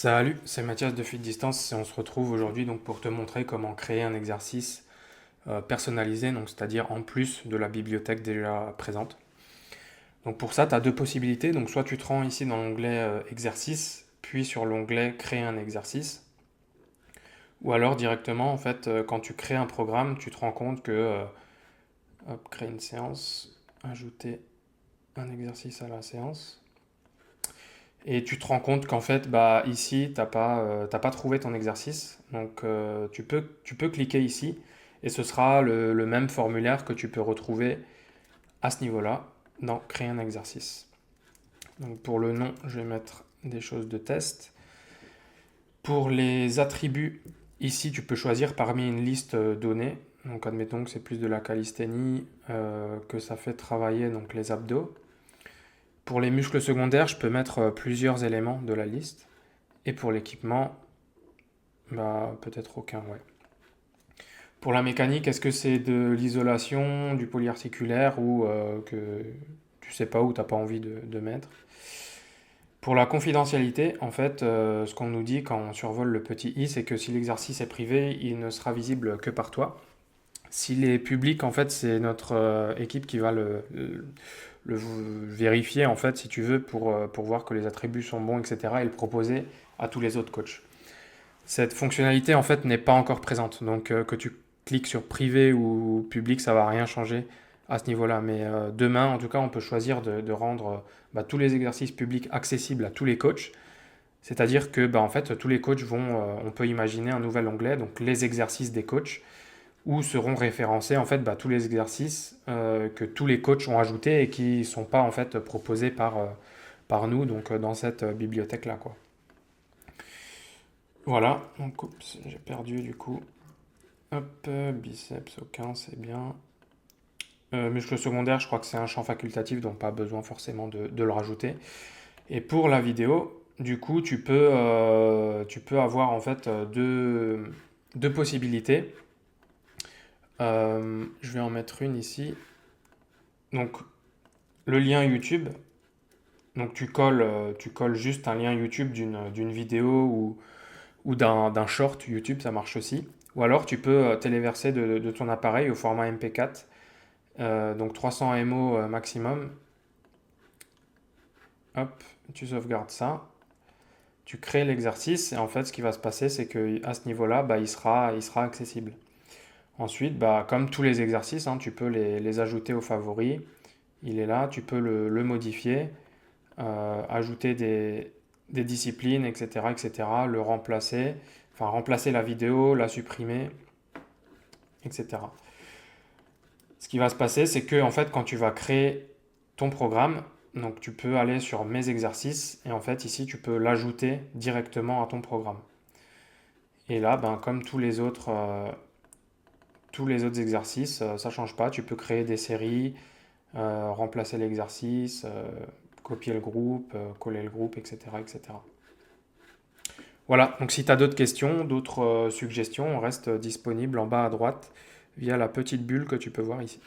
Salut, c'est Mathias de Fit Distance et on se retrouve aujourd'hui donc pour te montrer comment créer un exercice personnalisé, donc c'est-à-dire en plus de la bibliothèque déjà présente. Donc pour ça, tu as deux possibilités. Donc soit tu te rends ici dans l'onglet exercice, puis sur l'onglet créer un exercice, ou alors directement en fait quand tu crées un programme, tu te rends compte que hop, créer une séance, ajouter un exercice à la séance. Et tu te rends compte qu'en fait, bah, ici, t'as pas trouvé ton exercice. Donc, tu peux cliquer ici et ce sera le même formulaire que tu peux retrouver à ce niveau-là dans Créer un exercice. Donc, pour le nom, je vais mettre des choses de test. Pour les attributs, ici, tu peux choisir parmi une liste donnée. Donc, admettons que c'est plus de la calisthénie, que ça fait travailler donc, les abdos. Pour les muscles secondaires, je peux mettre plusieurs éléments de la liste. Et pour l'équipement, bah, peut-être aucun, ouais. Pour la mécanique, est-ce que c'est de l'isolation, du polyarticulaire ou que tu sais pas où t'as pas envie de mettre? Pour la confidentialité, en fait, ce qu'on nous dit quand on survole le petit i, c'est que si l'exercice est privé, il ne sera visible que par toi. S'il est public, en fait, c'est notre équipe qui va le vérifier, en fait, si tu veux, pour voir que les attributs sont bons, etc., et le proposer à tous les autres coachs. Cette fonctionnalité en fait n'est pas encore présente. Donc que tu cliques sur privé ou public, ça va rien changer à ce niveau-là. Mais demain, en tout cas, on peut choisir de rendre bah, tous les exercices publics accessibles à tous les coachs. C'est-à-dire que bah, en fait, tous les coachs vont, on peut imaginer un nouvel onglet, donc les exercices des coachs, où seront référencés en fait bah, tous les exercices que tous les coachs ont ajoutés et qui ne sont pas en fait proposés par nous, donc dans cette bibliothèque-là, quoi. Voilà, donc oups, j'ai perdu du coup. Hop, biceps, aucun, c'est bien. Muscle secondaire, je crois que c'est un champ facultatif, donc pas besoin forcément de le rajouter. Et pour la vidéo, du coup, tu peux avoir en fait deux possibilités. Je vais en mettre une ici. Donc, le lien YouTube. Donc, tu colles juste un lien YouTube d'une vidéo ou d'un short YouTube, ça marche aussi. Ou alors tu peux téléverser de ton appareil au format MP4, donc 300 MO maximum. Hop, tu sauvegardes ça. Tu crées l'exercice et en fait ce qui va se passer c'est qu'à ce niveau-là, bah, il sera accessible. Ensuite, bah, comme tous les exercices, hein, tu peux les ajouter aux favoris. Il est là, tu peux le modifier, ajouter des disciplines, etc., etc., le remplacer, enfin remplacer la vidéo, la supprimer, etc. Ce qui va se passer, c'est que en fait, quand tu vas créer ton programme, donc tu peux aller sur mes exercices et en fait ici tu peux l'ajouter directement à ton programme. Et là, ben, comme tous les autres exercices, ça ne change pas. Tu peux créer des séries, remplacer l'exercice, copier le groupe, coller le groupe, etc., etc. Voilà, donc si tu as d'autres questions, d'autres suggestions, on reste disponible en bas à droite via la petite bulle que tu peux voir ici.